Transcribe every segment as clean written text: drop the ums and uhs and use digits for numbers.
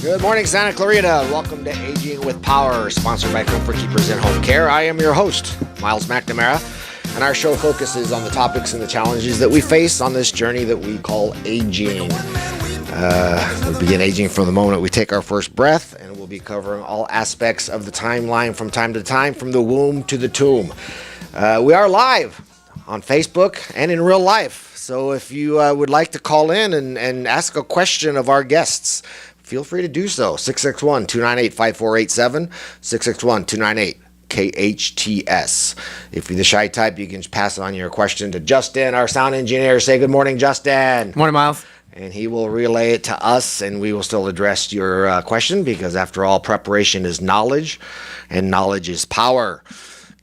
Good morning, Santa Clarita. Welcome to Aging with Power, sponsored by Comfort Keepers in Home Care. I am your host, Myles McNamara, and our show focuses on the topics and the challenges that we face on this journey that we call aging. We'll begin aging from the moment we take our first breath, and we'll be covering all aspects of the timeline from time to time, from the womb to the tomb. We are live on Facebook and in real life, so if you would like to call in and ask a question of our guests, feel free to do so. 661-298-5487, 661-298-KHTS. If you're the shy type, you can pass on your question to Justin, our sound engineer. Say good morning, Justin. Good morning, Myles. And he will relay it to us, and we will still address your question, because after all, preparation is knowledge, and knowledge is power.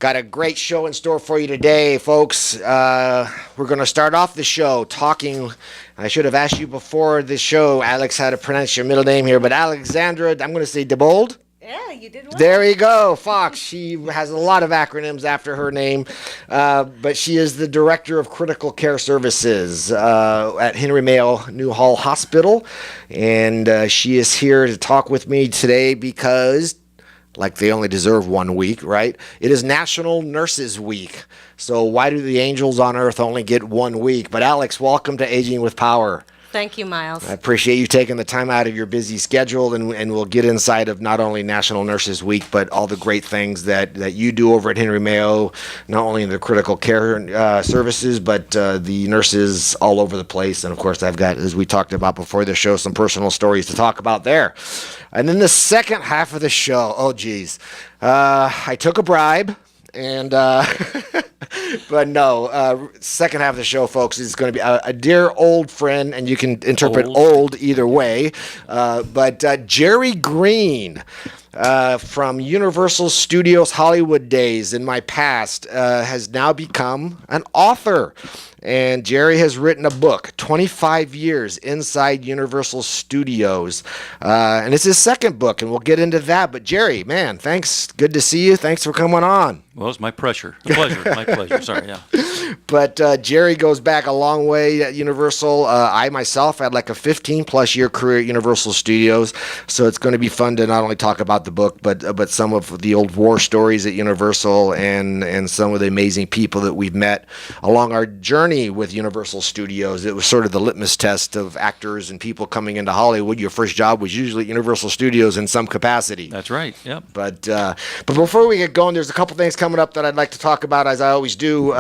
Got a great show in store for you today, folks. We're going to start off the show talking. I should have asked you before the show, Alex, how to pronounce your middle name here, but Alexandra, I'm going to say Diebold. Yeah, you did well. There you go, Fox. She has a lot of acronyms after her name, but she is the Director of Critical Care Services at Henry Mayo Hospital, and she is here to talk with me today because, like they only deserve 1 week, right? It is National Nurses Week. So why do the angels on earth only get 1 week? But Alex, welcome to Aging with Power. Thank you, Myles. I appreciate you taking the time out of your busy schedule, and we'll get inside of not only National Nurses Week, but all the great things that you do over at Henry Mayo, not only in the critical care services, but the nurses all over the place. And of course, I've got, as we talked about before the show, some personal stories to talk about there. And then the second half of the show, oh geez, I took a bribe. And but no, second half of the show, folks, is going to be a dear old friend, and you can interpret old either way. But Jerry Green from Universal Studios Hollywood days in my past has now become an author. And Jerry has written a book, 25 Years Inside Universal Studios. And it's his second book, and we'll get into that. But Jerry, man, thanks. Good to see you. Thanks for coming on. Well, it's my pleasure. My pleasure. Sorry, yeah. But Jerry goes back a long way at Universal. I myself had like a 15-plus year career at Universal Studios, so it's going to be fun to not only talk about the book, but some of the old war stories at Universal and some of the amazing people that we've met along our journey with Universal Studios. It was sort of the litmus test of actors and people coming into Hollywood. Your first job was usually at Universal Studios in some capacity. That's right, yep. But before we get going, there's a couple things coming up that I'd like to talk about, as I always do.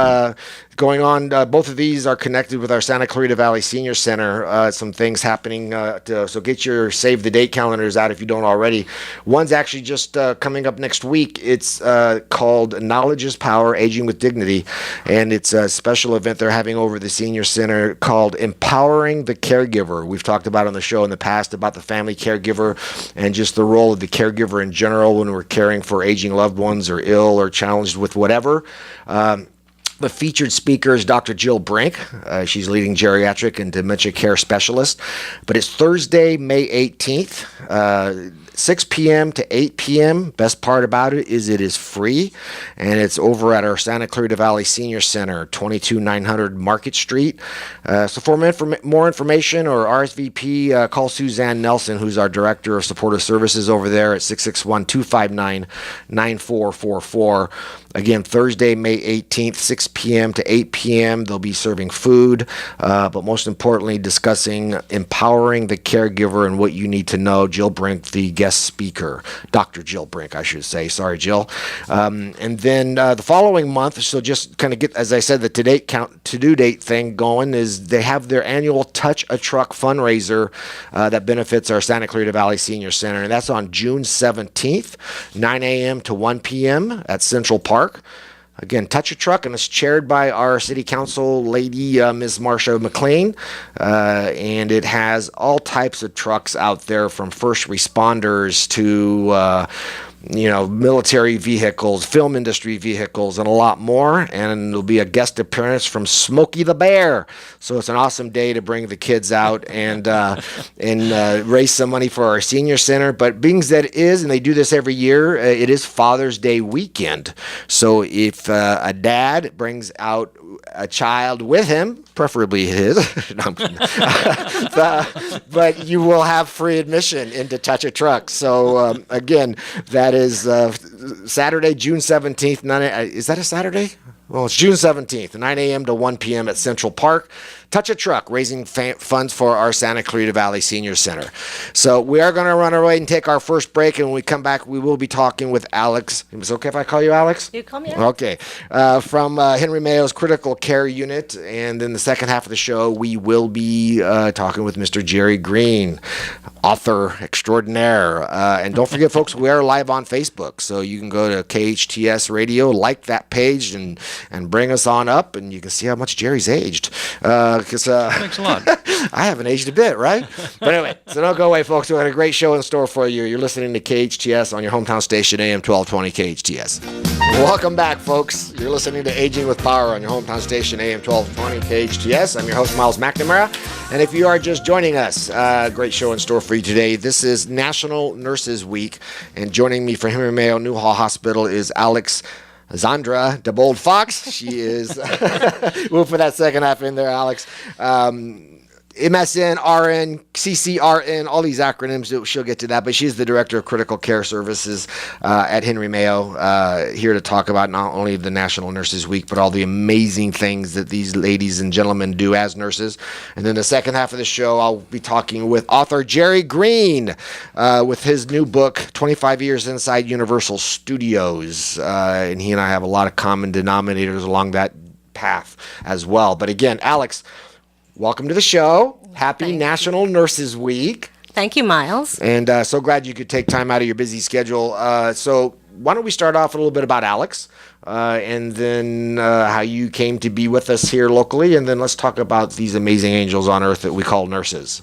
Going on, both of these are connected with our Santa Clarita Valley Senior Center. Some things happening, so get your save the date calendars out if you don't already. One's actually just coming up next week. It's called Knowledge is Power, Aging with Dignity, and it's a special event they're having over the Senior Center called Empowering the Caregiver. We've talked about on the show in the past about the family caregiver and just the role of the caregiver in general when we're caring for aging loved ones or ill or challenged with whatever. The featured speaker is Dr. Jill Brink. She's leading geriatric and dementia care specialist. But it's Thursday, May 18th, 6 p.m. to 8 p.m. Best part about it is it is free, and it's over at our Santa Clarita Valley Senior Center, 22900 Market Street. So for more information or RSVP, call Suzanne Nelson, who's our Director of Supportive Services over there, at 661-259-9444. Again, Thursday, May 18th, 6 p.m. to 8 p.m. They'll be serving food, but most importantly, discussing empowering the caregiver and what you need to know. Jill Brink, the guest speaker. Dr. Jill Brink, I should say. Sorry, Jill. And then the following month, so just kind of get, as I said, the to-do date thing going, is they have their annual Touch a Truck fundraiser that benefits our Santa Clarita Valley Senior Center, and that's on June 17th, 9 a.m. to 1 p.m. at Central Park. Again, Touch a Truck, and it's chaired by our city council lady, Ms. Marsha McLean, and it has all types of trucks out there, from first responders to military vehicles, film industry vehicles, and a lot more. And there'll be a guest appearance from Smokey the Bear. So it's an awesome day to bring the kids out and raise some money for our senior center. But being that it is, and they do this every year, it is Father's Day weekend. So if a dad brings out a child with him, preferably his. No, I'm kidding. But you will have free admission into Touch a Truck. So again, that is Saturday, June 17th. Is that a Saturday? Well, it's June 17th, 9 a.m. to 1 p.m. at Central Park. Touch a Truck, raising funds for our Santa Clarita Valley Senior Center. So we are going to run away and take our first break, and when we come back, we will be talking with Alex. Is it okay if I call you Alex? You call me Alex. Okay. From Henry Mayo's Critical Care Unit, and in the second half of the show, we will be talking with Mr. Jerry Green, author extraordinaire. And don't forget, folks, we are live on Facebook, so you can go to KHTS Radio, like that page, and bring us on up, and you can see how much Jerry's aged. Thanks a lot. I haven't aged a bit, right? But anyway, so don't go away, folks. We got a great show in store for you. You're listening to KHTS on your hometown station, AM 1220 KHTS. Welcome back, folks. You're listening to Aging with Power on your hometown station, AM 1220 KHTS. I'm your host, Myles McNamara. And if you are just joining us, great show in store for you today. This is National Nurses Week, and joining me from Henry Mayo Hospital is Alexandra Diebold-Fox. She is, we'll put that second half in there, Alex. MSN, RN, CCRN, all these acronyms, she'll get to that, but she's the Director of Critical Care Services at Henry Mayo, here to talk about not only the National Nurses Week, but all the amazing things that these ladies and gentlemen do as nurses. And then the second half of the show, I'll be talking with author Jerry Green with his new book, 25 Years Inside Universal Studios. And he and I have a lot of common denominators along that path as well. But again, Alex, welcome to the show. Happy National Nurses Week. Thank you, Myles. And so glad you could take time out of your busy schedule. So why don't we start off a little bit about Alex, and then how you came to be with us here locally, and then let's talk about these amazing angels on earth that we call nurses.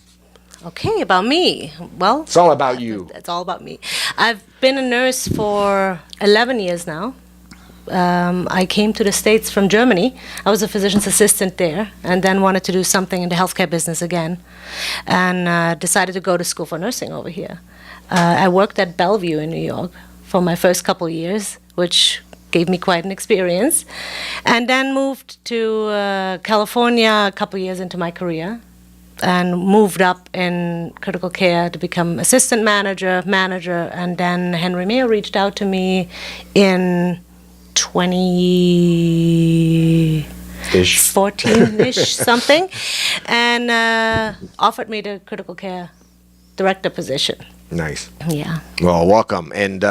Okay, about me. Well, It's all about you. it's all about me. I've been a nurse for 11 years now. I came to the States from Germany. I was a physician's assistant there, and then wanted to do something in the healthcare business again, and decided to go to school for nursing over here. I worked at Bellevue in New York for my first couple years, which gave me quite an experience, and then moved to California a couple years into my career, and moved up in critical care to become assistant manager, and then Henry Mayo reached out to me in 2014-ish something, and offered me the critical care director position. Nice. Yeah. Well, welcome. And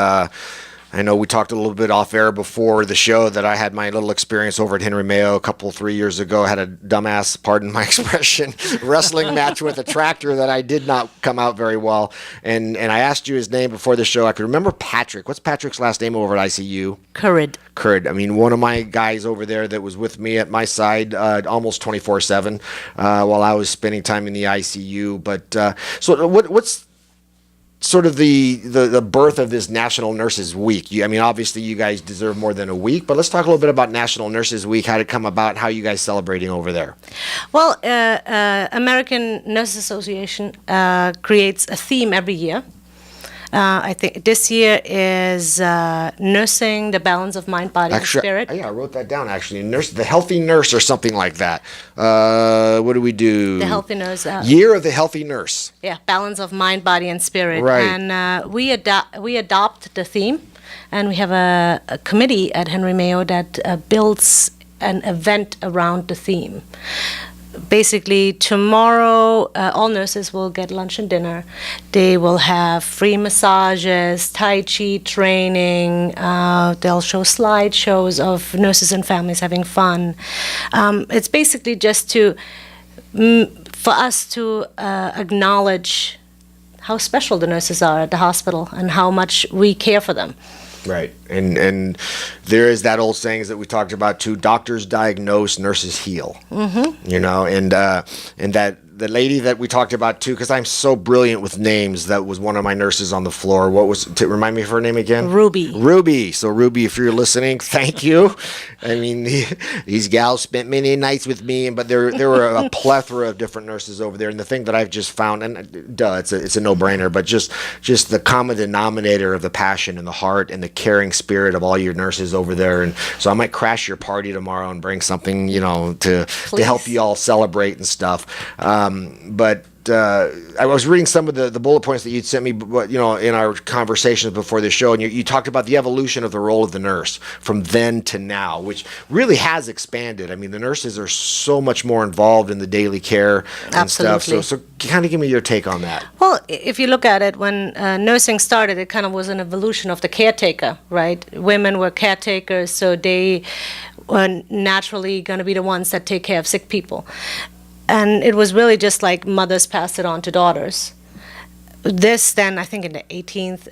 I know we talked a little bit off air before the show that I had my little experience over at Henry Mayo 3 years ago. I had a dumbass, pardon my expression, wrestling match with a tractor that I did not come out very well. And I asked you his name before the show. I could remember Patrick. What's Patrick's last name over at ICU? Currid. I mean, one of my guys over there that was with me at my side almost 24/7 while I was spending time in the ICU. But so what's sort of the birth of this National Nurses Week? I mean, obviously you guys deserve more than a week, but let's talk a little bit about National Nurses Week, how did it come about, how you guys celebrating over there? Well, American Nurses Association creates a theme every year. I think this year is nursing the balance of mind, body, and spirit. Yeah, I wrote that down actually. The healthy nurse or something like that. What do we do? The healthy nurse. Year of the healthy nurse. Yeah, balance of mind, body, and spirit. Right. And we adopt the theme, and we have a committee at Henry Mayo that builds an event around the theme. Basically, tomorrow, all nurses will get lunch and dinner. They will have free massages, Tai Chi training. They'll show slideshows of nurses and families having fun. It's basically just for us to acknowledge how special the nurses are at the hospital and how much we care for them. Right, and there is that old saying that we talked about too: doctors diagnose, nurses heal. Mm-hmm. You know, and that the lady that we talked about too, because I'm so brilliant with names, that was one of my nurses on the floor. What was, remind me of her name again? Ruby. Ruby. So Ruby, if you're listening, thank you. I mean, these gals spent many nights with me, but there were a plethora of different nurses over there. And the thing that I've just found, and it's a no-brainer, but just the common denominator of the passion and the heart and the caring spirit of all your nurses over there. And so I might crash your party tomorrow and bring something, to help you all celebrate and stuff. But I was reading some of the bullet points that you'd sent me, in our conversations before the show, and you talked about the evolution of the role of the nurse from then to now, which really has expanded. I mean, the nurses are so much more involved in the daily care and stuff. So kind of give me your take on that. Well, if you look at it, when nursing started, it kind of was an evolution of the caretaker, right? Women were caretakers, so they were naturally going to be the ones that take care of sick people. And it was really just like mothers passed it on to daughters. This then, I think in the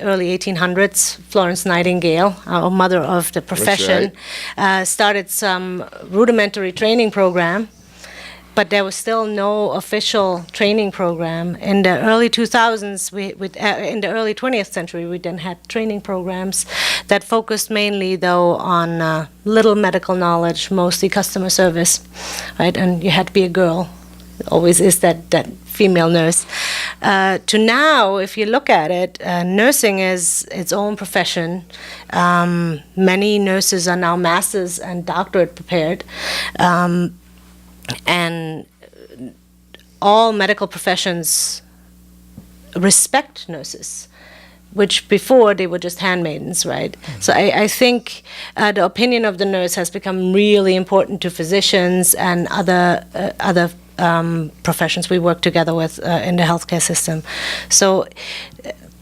early 1800s, Florence Nightingale, our mother of the profession, started some rudimentary training program, but there was still no official training program. In the early 2000s, in the early 20th century, we then had training programs that focused mainly, though, on little medical knowledge, mostly customer service, right? And you had to be a girl. Always is that female nurse. To now, if you look at it, nursing is its own profession. Many nurses are now masters and doctorate prepared. And all medical professions respect nurses, which before they were just handmaidens, right? Mm-hmm. So I think the opinion of the nurse has become really important to physicians and other professions we work together with in the healthcare system. So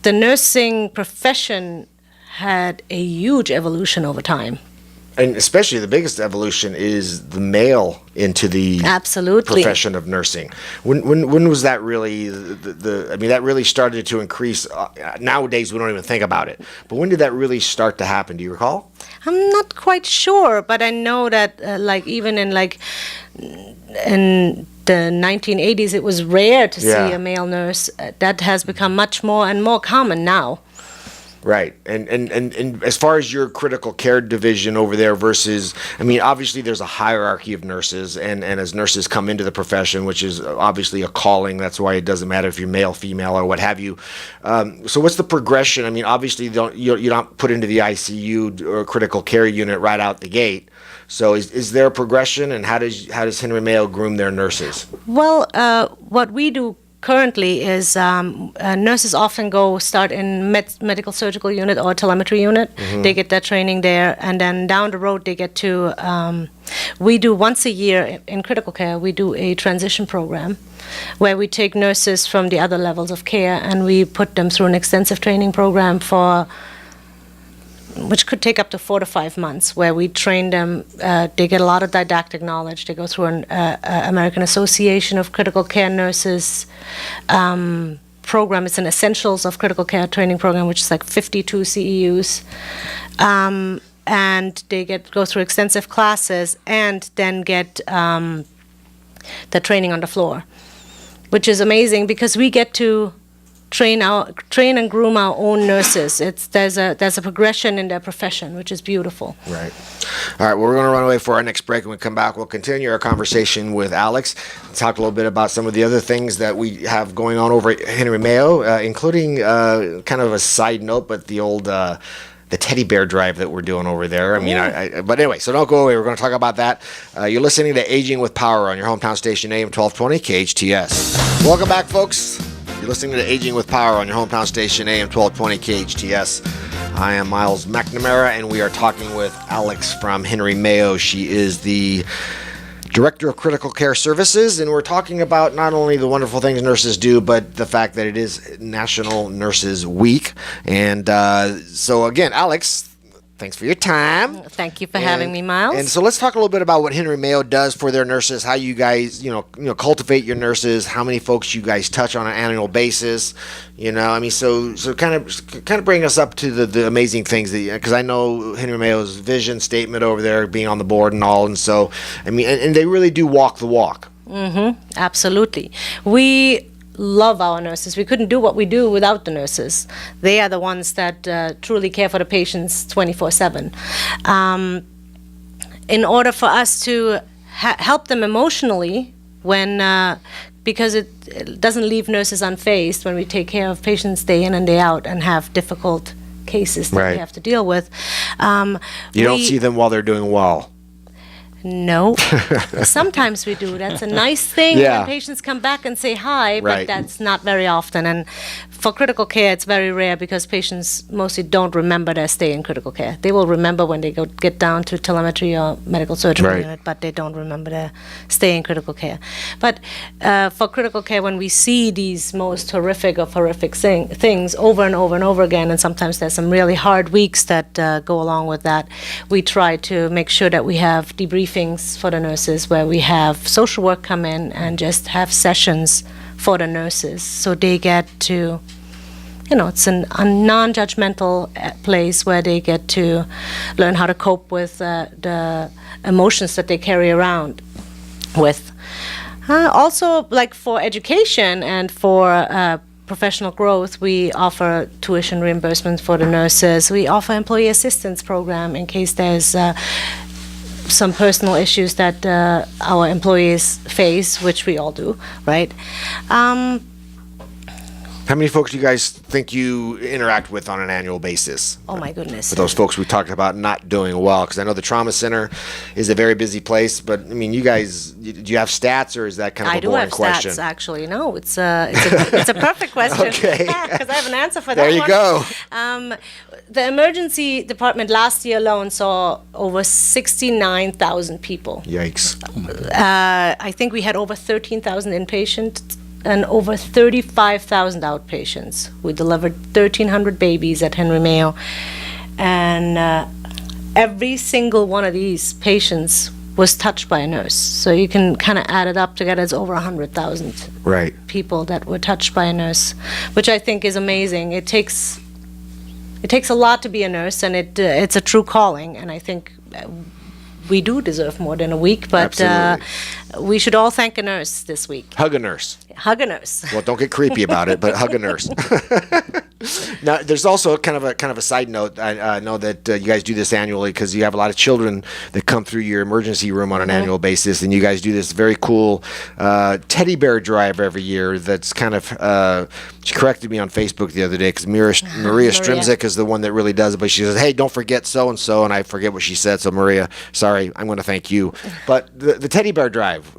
the nursing profession had a huge evolution over time. And especially the biggest evolution is the male into the profession of nursing. When was that really I mean, that really started to increase. Nowadays, we don't even think about it. But when did that really start to happen? Do you recall? I'm not quite sure, but I know that even in the 1980s, it was rare to see a male nurse. That has become much more and more common now. Right. And as far as your critical care division over there versus, I mean, obviously there's a hierarchy of nurses, and as nurses come into the profession, which is obviously a calling, that's why it doesn't matter if you're male, female, or what have you. So what's the progression? I mean, obviously you're not put into the ICU or critical care unit right out the gate. So is there a progression, and how does Henry Mayo groom their nurses? Well, what we do currently is nurses often start in medical surgical unit or telemetry unit. Mm-hmm. They get that training there, and then down the road they get to, we do once a year in critical care, we do a transition program where we take nurses from the other levels of care and we put them through an extensive training program which could take up to 4 to 5 months, where we train them. They get a lot of didactic knowledge. They go through an American Association of Critical Care Nurses program. It's an Essentials of Critical Care training program, which is like 52 CEUs. And they go through extensive classes and then get the training on the floor, which is amazing because we get to train and groom our own nurses. There's a progression in their profession, which is beautiful. Right. All right. Well, we're going to run away for our next break. When we come back, we'll continue our conversation with Alex. Talk a little bit about some of the other things that we have going on over at Henry Mayo, including kind of a side note, but the old the teddy bear drive that we're doing over there. I mean, but anyway, so don't go away. We're going to talk about that. You're listening to Aging with Power on your hometown station, AM 1220 KHTS. Welcome back, folks. You're listening to Aging with Power on your hometown station, AM 1220 KHTS. I am Myles McNamara, and we are talking with Alex from Henry Mayo. She is the Director of Critical Care Services, and we're talking about not only the wonderful things nurses do, but the fact that it is National Nurses Week. And so, again, Alex, thanks for your time. Thank you for having me, Myles. And so let's talk a little bit about what Henry Mayo does for their nurses, how you guys, cultivate your nurses, how many folks you guys touch on an annual basis. I mean, so kind of bring us up to the amazing things that, because I know Henry Mayo's vision statement over there, being on the board and all, and so I mean, and they really do walk the walk. Absolutely. We love our nurses. We couldn't do what we do without the nurses. They are the ones that truly care for the patients 24/7. In order for us to help them emotionally, because it doesn't leave nurses unfazed when we take care of patients day in and day out and have difficult cases that we have to deal with. You don't see them while they're doing well. No. Sometimes we do. That's a nice thing when patients come back and say hi, but that's not very often. And for critical care, it's very rare because patients mostly don't remember their stay in critical care. They will remember when they get down to telemetry or medical surgery unit, but they don't remember their stay in critical care. But for critical care, when we see these most horrific things over and over and over again, and sometimes there's some really hard weeks that go along with that, we try to make sure that we have debriefings for the nurses where we have social work come in and just have sessions for the nurses so they get to, it's a non-judgmental place where they get to learn how to cope with the emotions that they carry around with. Also, like for education and for professional growth, we offer tuition reimbursement for the nurses. We offer employee assistance program in case there's some personal issues that our employees face, which we all do, right? How many folks do you guys think you interact with on an annual basis? Oh my goodness. For those folks we talked about not doing well, because I know the trauma center is a very busy place, but I mean, you guys, do you have stats, or is that kind of a boring question? I do have stats, actually. No, it's a perfect question. Okay. Because I have an answer for that one. There you go. The emergency department last year alone saw over 69,000 people. Yikes. I think we had over 13,000 inpatients and over 35,000 outpatients. We delivered 1,300 babies at Henry Mayo. And every single one of these patients was touched by a nurse. So you can kind of add it up together. It's over 100,000 people that were touched by a nurse, which I think is amazing. It takes a lot to be a nurse, and it's a true calling. And I think we do deserve more than a week, but we should all thank a nurse this week. Hug a nurse. Hug a nurse. Well, don't get creepy about it, but hug a nurse. Now, there's also kind of a side note. I know that you guys do this annually because you have a lot of children that come through your emergency room on an annual basis, and you guys do this very cool teddy bear drive every year. That's kind of she corrected me on Facebook the other day because Maria Strimzik is the one that really does it, but she says, "Hey, don't forget so and so," and I forget what she said. So Maria, sorry, I'm going to thank you. But the teddy bear drive,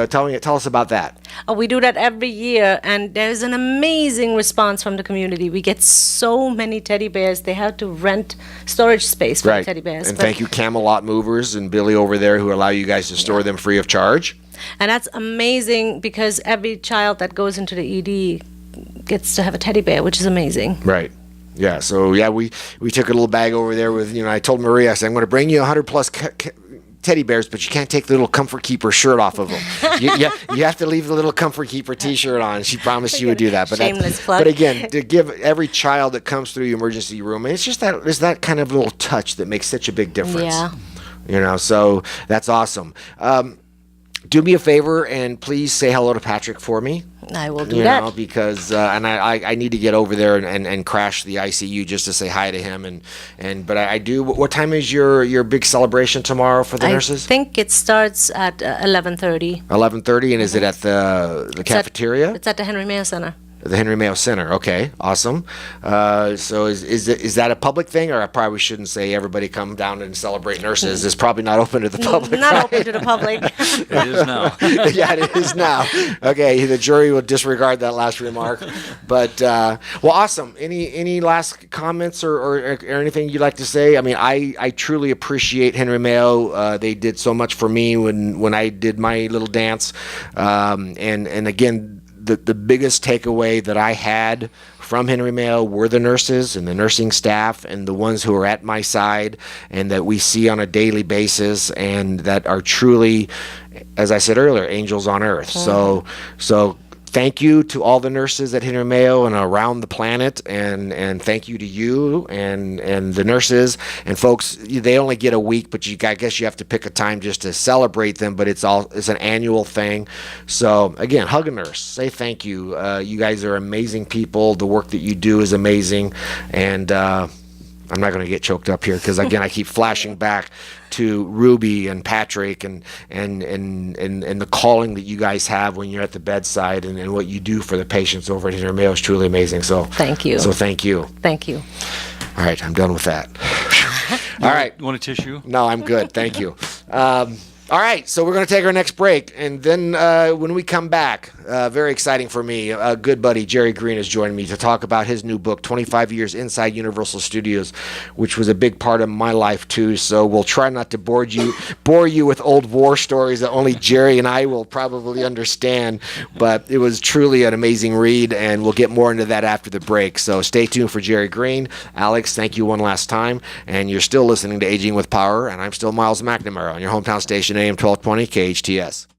tell us about that. Oh, we do that every year, and there's an amazing response from the community. We get so many teddy bears. They have to rent storage space for the teddy bears. And thank you, Camelot Movers and Billy over there, who allow you guys to store them free of charge. And that's amazing because every child that goes into the ED gets to have a teddy bear, which is amazing. Right. Yeah. So we took a little bag over there with, I told Maria, I said, I'm going to bring you 100 plus teddy bears, but you can't take the little Comfort Keeper shirt off of them. you have to leave the little Comfort Keeper T-shirt on. She promised you would do that. But shameless plug. But again, to give every child that comes through your emergency room, it's just that kind of little touch that makes such a big difference. Yeah. So that's awesome. Do me a favor and please say hello to Patrick for me. I will do that. Because and I need to get over there and crash the ICU just to say hi to him but I do. What time is your big celebration tomorrow for the nurses? I think it starts at 11:30. 11:30, and is it at the cafeteria? It's at the Henry Mayo Center. The Henry Mayo Center. Okay, awesome. So is that a public thing, or I probably shouldn't say everybody come down and celebrate nurses? It's probably not open to the public. Not open to the public. It is now. Yeah, it is now. Okay, the jury will disregard that last remark. But well, awesome. Any last comments or anything you'd like to say? I mean, I truly appreciate Henry Mayo. They did so much for me when I did my little dance, and again. The biggest takeaway that I had from Henry Mayo were the nurses and the nursing staff and the ones who are at my side and that we see on a daily basis and that are truly, as I said earlier, angels on earth. So thank you to all the nurses at Henry Mayo and around the planet, and thank you to you and the nurses and folks. They only get a week, but I guess you have to pick a time just to celebrate them. But it's an annual thing. So again, hug a nurse, say thank you. You guys are amazing people. The work that you do is amazing, and I'm not going to get choked up here because again I keep flashing back to Ruby and Patrick and the calling that you guys have when you're at the bedside, and what you do for the patients over at Henry Mayo is truly amazing. So thank you. So thank you. Thank you. All right, I'm done with that. All right. You want a tissue? No, I'm good. Thank you. All right, so we're going to take our next break, and then when we come back, very exciting for me, a good buddy, Jerry Green, has joined me to talk about his new book, 25 Years Inside Universal Studios, which was a big part of my life, too. So we'll try not to bore you with old war stories that only Jerry and I will probably understand, but it was truly an amazing read, and we'll get more into that after the break. So stay tuned for Jerry Green. Alex, thank you one last time, and you're still listening to Aging with Power, and I'm still Myles McNamara on your hometown station, AM 1220 KHTS.